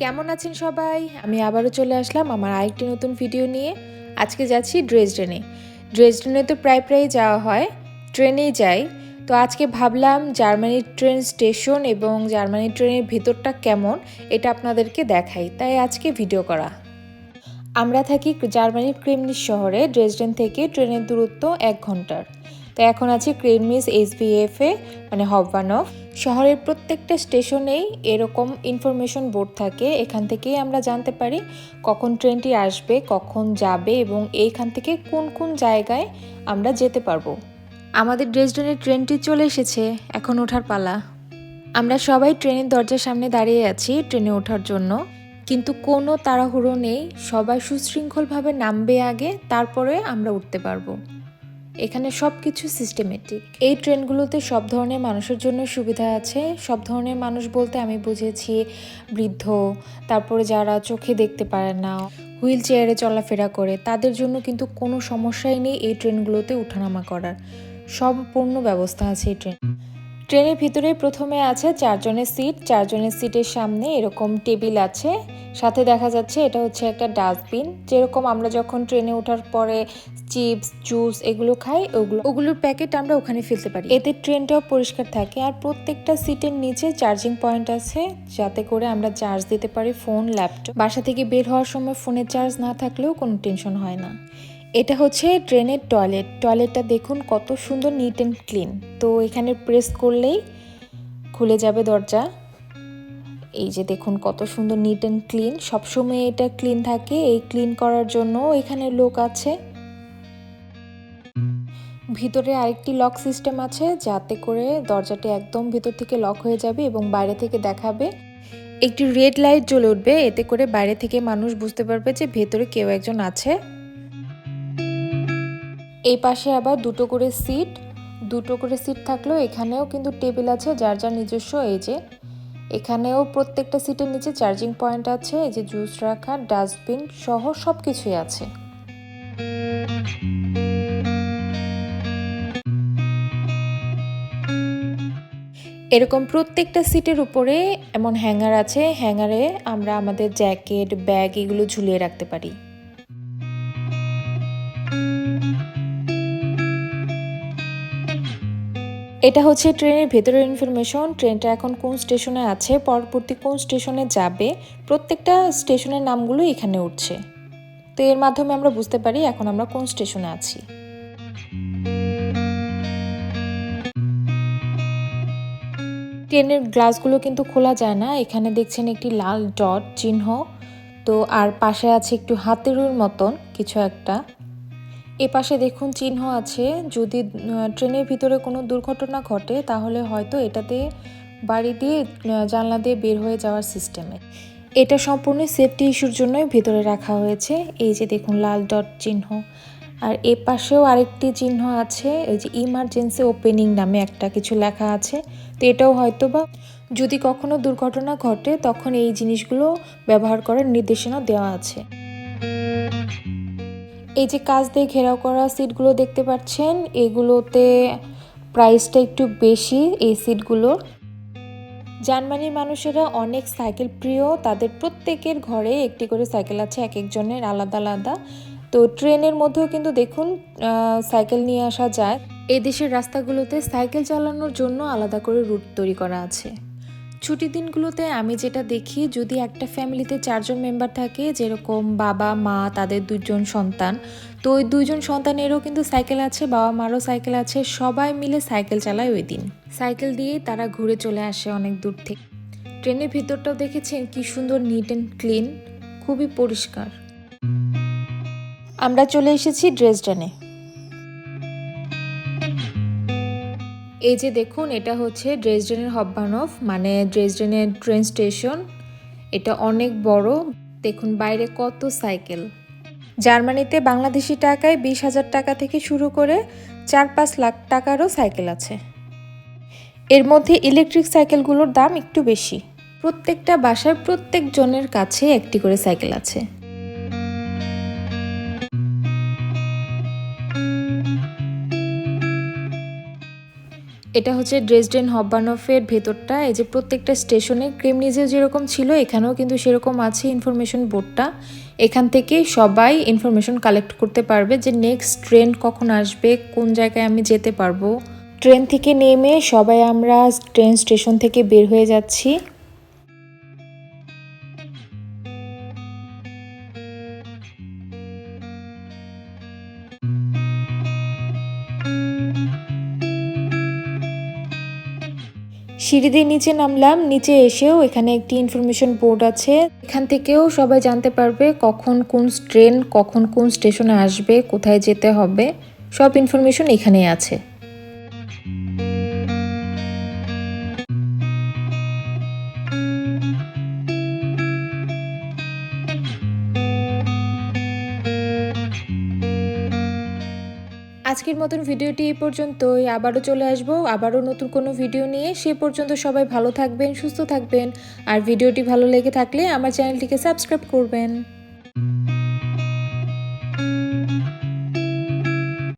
কেমন আছেন সবাই? আমি আবারও চলে আসলাম আমার আরেকটি নতুন ভিডিও নিয়ে। আজকে যাচ্ছি ড্রেসডেনে। ড্রেসডেনে তো প্রায় যাওয়া হয়, ট্রেনেই যাই। তো আজকে ভাবলাম জার্মানির ট্রেন স্টেশন এবং জার্মানির ট্রেনের ভিতরটা কেমন এটা আপনাদেরকে দেখাই, তাই আজকে ভিডিও করা। আমরা থাকি জার্মানির ক্রেমনিস শহরে। ড্রেসডেন থেকে ট্রেনের দূরত্ব 1 ঘন্টার। তো এখন আছি ক্রেমনিস এসবিএফে, মানে হববানফ। শহরের প্রত্যেকটা স্টেশনেই এরকম ইনফরমেশন বোর্ড থাকে। এখান থেকেই আমরা জানতে পারি কখন ট্রেনটি আসবে, কখন যাবে এবং এইখান থেকে কোন কোন জায়গায় আমরা যেতে পারবো। আমাদের ড্রেসডেনের ট্রেনটি চলে এসেছে, এখন ওঠার পালা। আমরা সবাই ট্রেনের দরজার সামনে দাঁড়িয়ে আছি ট্রেনে ওঠার জন্য, কিন্তু কোনো তাড়াহুড়ো নেই। সবাই সুশৃঙ্খলভাবে নামবে আগে, তারপরে আমরা উঠতে পারবো। এখানে সব কিছু সিস্টেমেটিক। এই ট্রেনগুলোতে সব ধরনের মানুষের জন্য সুবিধা আছে। সব ধরনের মানুষ বলতে আমি বুঝেছি বৃদ্ধ, তারপরে যারা চোখে দেখতে পারে না, হুইল চেয়ারে চলাফেরা করে, তাদের জন্য কিন্তু কোনো সমস্যাই নেই এই ট্রেনগুলোতে ওঠানামা করার। সম্পূর্ণ ব্যবস্থা আছে এই ট্রেনের ভিতরে। প্রথমে আছে 4 জনের সিট। 4 জনের সিটের সামনে এরকম টেবিল আছে, সাথে দেখা যাচ্ছে এটা হচ্ছে একটা ডাস্টবিন। যেরকম আমরা যখন ট্রেনে ওঠার পরে চিপস, জুস এগুলো খাই, ওগুলোর প্যাকেট আমরা ওখানে ফেলতে পারি। এতে ট্রেনটাও পরিষ্কার থাকে। আর প্রত্যেকটা সিটের নিচে চার্জিং পয়েন্ট আছে, যাতে করে আমরা চার্জ দিতে পারি ফোন, ল্যাপটপ। বাসা থেকে বের হওয়ার সময় ফোনের চার্জ না থাকলেও কোনো টেনশন হয় না। এটা হচ্ছে ট্রেনের টয়লেট। টয়লেটটা দেখুন কত সুন্দর, নিট অ্যান্ড ক্লিন। তো এখানে প্রেস করলেই খুলে যাবে দরজা। এই যে দেখুন কত সুন্দর নিট অ্যান্ড ক্লিন। সবসময় এটা ক্লিন থাকে। এই ক্লিন করার জন্য এখানে লোক আছে। ভিতরে আরেকটি লক সিস্টেম আছে, যাতে করে দরজাটি একদম ভিতর থেকে লক হয়ে যাবে এবং বাইরে থেকে দেখাবে একটি রেড লাইট জ্বলে উঠবে। এতে করে বাইরে থেকে মানুষ বুঝতে পারবে যে ভেতরে কেউ একজন আছে। এই পাশে আবার দুটো করে সিট থাকলেও এখানেও কিন্তু টেবিল আছে যার যার নিজস্ব। এই যে এখানেও প্রত্যেকটা সিটের নিচে চার্জিং পয়েন্ট আছে। এই যে জুস রাখা, ডাস্টবিন সহ সব কিছুই আছে। এরকম প্রত্যেকটা সিটের উপরে এমন হ্যাঙ্গার আছে। হ্যাঙ্গারে আমরা আমাদের জ্যাকেট, ব্যাগ এগুলো ঝুলিয়ে রাখতে পারি। এটা হচ্ছে ট্রেনের ভেতরের ইনফরমেশন। ট্রেনটা এখন কোন স্টেশনে আছে, পরবর্তী কোন স্টেশনে যাবে, প্রত্যেকটা স্টেশনের নামগুলো এখানে উঠছে। তো এর মাধ্যমে আমরা বুঝতে পারি এখন আমরা কোন স্টেশনে আছি। ট্রেনের গ্লাসগুলো কিন্তু খোলা যায় না। এখানে দেখছেন একটি লাল ডট চিহ্ন। তো আর পাশে আছে একটু হাতেরুর মতন কিছু একটা। এ পাশে দেখুন চিহ্ন আছে, যদি ট্রেনের ভিতরে কোনো দুর্ঘটনা ঘটে তাহলে হয়তো এটাতে বাড়ি দিয়ে জানলা দিয়ে বের হয়ে যাওয়ার সিস্টেমে। এটা সম্পূর্ণ সেফটি ইস্যুর জন্যই ভিতরে রাখা হয়েছে। এই যে দেখুন লাল ডট চিহ্ন। আর এ পাশেও আরেকটি চিহ্ন আছে, এই যে ইমার্জেন্সি ওপেনিং নামে একটা কিছু লেখা আছে। তো এটাও হয়তো বা যদি কখনো দুর্ঘটনা ঘটে তখন এই জিনিসগুলো ব্যবহার করার নির্দেশনা দেওয়া আছে। এই যে কাঁচ দিয়ে ঘেরাও করা সিটগুলো দেখতে পাচ্ছেন, এগুলোতে প্রাইসটা একটু বেশি এই সিটগুলোর। জার্মানির মানুষেরা অনেক সাইকেল প্রিয়। তাদের প্রত্যেকের ঘরে একটি করে সাইকেল আছে, এক একজনের আলাদা আলাদা। তো ট্রেনের মধ্যেও কিন্তু দেখুন সাইকেল নিয়ে আসা যায়। এই দেশের রাস্তাগুলোতে সাইকেল চালানোর জন্য আলাদা করে রুট তৈরি করা আছে। ছুটির দিনগুলোতে আমি যেটা দেখি, যদি একটা ফ্যামিলিতে 4 জন মেম্বার থাকে, যেরকম বাবা মা তাদের 2 জন সন্তান, তো ওই 2 জন সন্তানেরও কিন্তু সাইকেল আছে, বাবা মারও সাইকেল আছে, সবাই মিলে সাইকেল চালায় ওই দিন। সাইকেল দিয়েই তারা ঘুরে চলে আসে অনেক দূর থেকে। ট্রেনের ভিতরটাও দেখেছেন কি সুন্দর, নিট অ্যান্ড ক্লিন, খুবই পরিষ্কার। আমরা চলে এসেছি ড্রেসডেনে। এই যে দেখুন এটা হচ্ছে ড্রেসডেনের হববানফ, মানে ড্রেসডেনের ট্রেন স্টেশন। এটা অনেক বড়। দেখুন বাইরে কত সাইকেল। জার্মানিতে বাংলাদেশি টাকায় 20,000 টাকা থেকে শুরু করে 4-5 লাখ টাকারও সাইকেল আছে। এর মধ্যে ইলেকট্রিক সাইকেলগুলোর দাম একটু বেশি। প্রত্যেকটা বাসায় প্রত্যেক জনের কাছে একটি করে সাইকেল আছে। এটা হচ্ছে ড্রেসডেন হববানহফের ভেতরটা। এই যে প্রত্যেকটা স্টেশনে ক্রেমনিজে যেরকম ছিল এখানেও কিন্তু সেরকম আছে ইনফরমেশন বোর্ডটা। এখান থেকে সবাই ইনফরমেশন কালেক্ট করতে পারবে যে নেক্সট ট্রেন কখন আসবে, কোন জায়গায় আমি যেতে পারবো। ট্রেন থেকে নেমে সবাই আমরা ট্রেন স্টেশন থেকে বের হয়ে যাচ্ছি। সিঁড়ি দিয়ে নিচে নামলাম। নিচে এসেও এখানে একটি ইনফরমেশন বোর্ড আছে, এখান থেকেও সবাই জানতে পারবে কখন কোন ট্রেন কখন কোন স্টেশনে আসবে, কোথায় যেতে হবে, সব ইনফরমেশন এখানেই আছে। আজকের মতন ভিডিওটি এই পর্যন্তই। আবারও চলে আসবো আবারও নতুন কোনো ভিডিও নিয়ে। সে পর্যন্ত সবাই ভালো থাকবেন, সুস্থ থাকবেন। আর ভিডিওটি ভালো লেগে থাকলে আমার চ্যানেলটিকে সাবস্ক্রাইব করবেন।